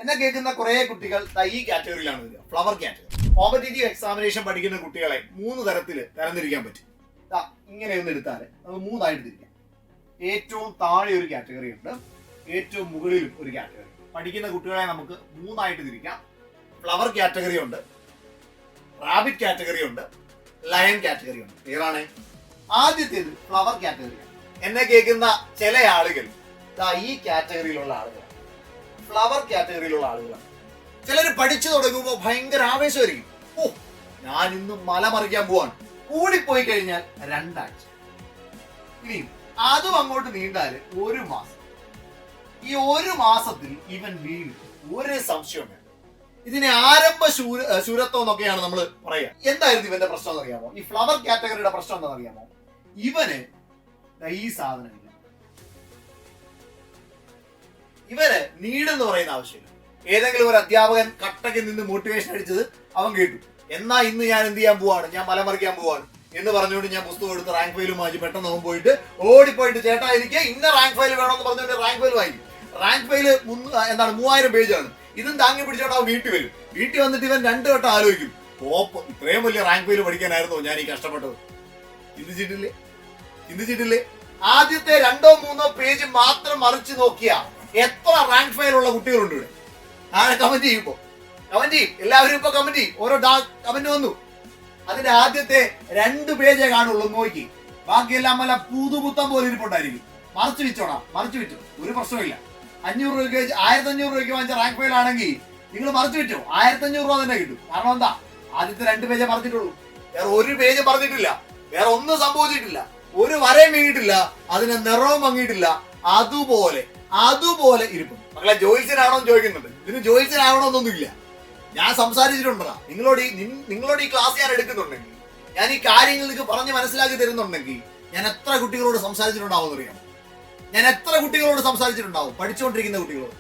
എന്നെ കേൾക്കുന്ന കുറെ കുട്ടികൾ ഈ കാറ്റഗറിയിലാണ് വരിക, ഫ്ലവർ കാറ്റഗറി. കോമ്പറ്റേറ്റീവ് എക്സാമിനേഷൻ പഠിക്കുന്ന കുട്ടികളെ 3 തരത്തിൽ തരംതിരിക്കാൻ പറ്റും. ഇങ്ങനെ ഒന്ന് എടുത്താൽ നമുക്ക് 3 ആയിട്ട് തിരിക്കാം. ഏറ്റവും താഴെ ഒരു കാറ്റഗറി ഉണ്ട്, ഏറ്റവും മുകളിലും ഒരു കാറ്റഗറി. പഠിക്കുന്ന കുട്ടികളെ നമുക്ക് 3 ആയിട്ട് തിരിക്കാം. ഫ്ലവർ കാറ്റഗറി ഉണ്ട്, റാബിറ്റ് കാറ്റഗറി ഉണ്ട്, ലയൺ കാറ്റഗറി ഉണ്ട്. ക്ലിയർ ആണ്? ആദ്യത്തേത് ഫ്ലവർ കാറ്റഗറിയാണ്. എന്നെ കേൾക്കുന്ന ചില ആളുകൾ ഈ കാറ്റഗറിയിലുള്ള ആളുകളാണ്, ഫ്ലവർ കാറ്റഗറിയിലുള്ള ആളുകളാണ്. ചിലർ പഠിച്ചു തുടങ്ങുമ്പോൾ ഭയങ്കര ആവേശമായിരിക്കും. ഞാൻ ഇന്ന് മല മറിക്കാൻ പോവാണ്. കൂടിപ്പോയി കഴിഞ്ഞാൽ 2 ആഴ്ച, ഇനിയും അതും അങ്ങോട്ട് നീണ്ടാൽ 1 മാസം. ഈ 1 മാസത്തിൽ ഇവൻ വീഴും, ഒരു സംശയം വേണ്ട. ഇതിനെ ആരംഭ ശൂരത്വം എന്നൊക്കെയാണ് നമ്മൾ പറയുക. എന്തായിരുന്നു ഇവന്റെ പ്രശ്നം എന്നറിയാമോ? ഈ ഫ്ലവർ കാറ്റഗറിയുടെ പ്രശ്നം എന്താണെന്ന് അറിയാമോ? ഇവന് ഈ സാധനമില്ല. ഇവന് നീടെന്ന് പറയുന്ന ആവശ്യമില്ല. ഏതെങ്കിലും ഒരു അധ്യാപകൻ കട്ടക്കിൽ നിന്ന് മോട്ടിവേഷൻ അടിച്ചത് അവൻ കേട്ടു. എന്നാ ഇന്ന് ഞാൻ എന്ത് ചെയ്യാൻ പോവാണ്, ഞാൻ മലമറിക്കാൻ പോവാണ് എന്ന് പറഞ്ഞുകൊണ്ട് ഞാൻ പുസ്തകം എടുത്ത് റാങ്ക് ഫയൽ വാങ്ങിച്ച് പെട്ടെന്ന് അവൻ പോയിട്ട് ഓടിപ്പോയിട്ട് ചേട്ടാ എനിക്ക് ഇന്ന റാങ്ക് ഫയൽ വേണമെന്ന് പറഞ്ഞുകൊണ്ട് റാങ്ക് ഫയൽ വാങ്ങിക്കും. Rank file 3000 പേജാണ്. ഇതും താങ്ങി പിടിച്ചോട്ട് അവൻ വീട്ടിൽ വരും. വീട്ടിൽ വന്നിട്ട് ഇവൻ 2 വട്ടം ആലോചിക്കും, ഇത്രയും വലിയ റാങ്ക് ഫയൽ പഠിക്കാനായിരുന്നോ ഞാൻ ഈ കഷ്ടപ്പെട്ടത്? ചിന്തിച്ചിട്ടില്ലേ? ആദ്യത്തെ 2-3 പേജ് മാത്രം മറിച്ച് നോക്കിയ എത്ര റാങ്ക് ഫയൽ ഉള്ള കുട്ടികളുണ്ട് ഇവിടെ? കമന്റ് ചെയ്യുമ്പോ കമന്റ് ചെയ്യും, എല്ലാവരും ഇപ്പൊ കമന്റ് ചെയ്യും. ഓരോ കമന്റ് വന്നു. അതിന്റെ ആദ്യത്തെ 2 പേജേ കാണുള്ളൂ, നോക്കി. ബാക്കിയെല്ലാം അല്ല പുതുപുത്തം പോലെ ഇരിപ്പുണ്ടായിരിക്കും. മറിച്ച് വിറ്റു, ഒരു പ്രശ്നമില്ല. 500 രൂപയ്ക്ക് 1500 രൂപയ്ക്ക് വാങ്ങിച്ച റാങ്ക് ഫയൽ ആണെങ്കിൽ നിങ്ങൾ മറിച്ച് വിറ്റോ, 1500 രൂപ തന്നെ കിട്ടും. കാരണം എന്താ? ആദ്യത്തെ 2 പേജേ മറിച്ചിട്ടുള്ളൂ, വേറെ 1 പേജ് പറഞ്ഞിട്ടില്ല, വേറെ ഒന്നും സംഭവിച്ചിട്ടില്ല, ഒരു വരയും വീണിട്ടില്ല, അതിന് നിറവും മങ്ങിയിട്ടില്ല. അതുപോലെ ഇരിക്കും. മക്കളെ, ജോയിൽസിനാണോ ചോദിക്കുന്നുണ്ട്. ഇതിന് ജോയിൽസിനാവണമെന്നൊന്നുമില്ല. ഞാൻ സംസാരിച്ചിട്ടുണ്ടാ നിങ്ങളോട് ഈ ക്ലാസ് ഞാൻ എടുക്കുന്നുണ്ടെങ്കിൽ, ഞാൻ ഈ കാര്യങ്ങൾ നിങ്ങൾക്ക് പറഞ്ഞ് മനസ്സിലാക്കി തരുന്നുണ്ടെങ്കിൽ ഞാൻ എത്ര കുട്ടികളോട് സംസാരിച്ചിട്ടുണ്ടാവും അറിയാം? ഞാൻ എത്ര കുട്ടികളോട് സംസാരിച്ചിട്ടുണ്ടാവും? പഠിച്ചുകൊണ്ടിരിക്കുന്ന കുട്ടികളോട്.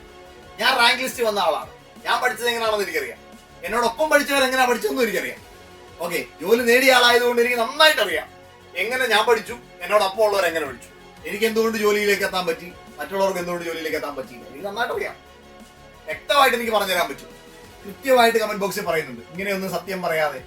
ഞാൻ റാങ്ക് ലിസ്റ്റ് വന്ന ആളാണ്. ഞാൻ പഠിച്ചത് എങ്ങനെയാണെന്ന് എനിക്കറിയാം. എന്നോടൊപ്പം പഠിച്ചവർ എങ്ങനെയാ പഠിച്ചതെന്നും എനിക്കറിയാം. ഓക്കെ, ജോലി നേടിയ ആളായതുകൊണ്ട് എനിക്ക് നന്നായിട്ട് അറിയാം എങ്ങനെ ഞാൻ പഠിച്ചു, എന്നോടൊപ്പം ഉള്ളവർ എങ്ങനെ പഠിച്ചു, എനിക്ക് എന്തുകൊണ്ട് ജോലിയിലേക്ക് എത്താൻ പറ്റി, മറ്റുള്ളവർക്ക് എന്തുകൊണ്ട് ജോലിയിലേക്ക് എത്താൻ പറ്റിയില്ല. എനിക്ക് നന്നായിട്ട് അറിയാം. വ്യക്തമായിട്ട് എനിക്ക് പറഞ്ഞു തരാൻ പറ്റും. കൃത്യമായിട്ട് കമന്റ് ബോക്സിൽ പറയുന്നുണ്ട്. ഇങ്ങനെയൊന്നും സത്യം പറയാതെ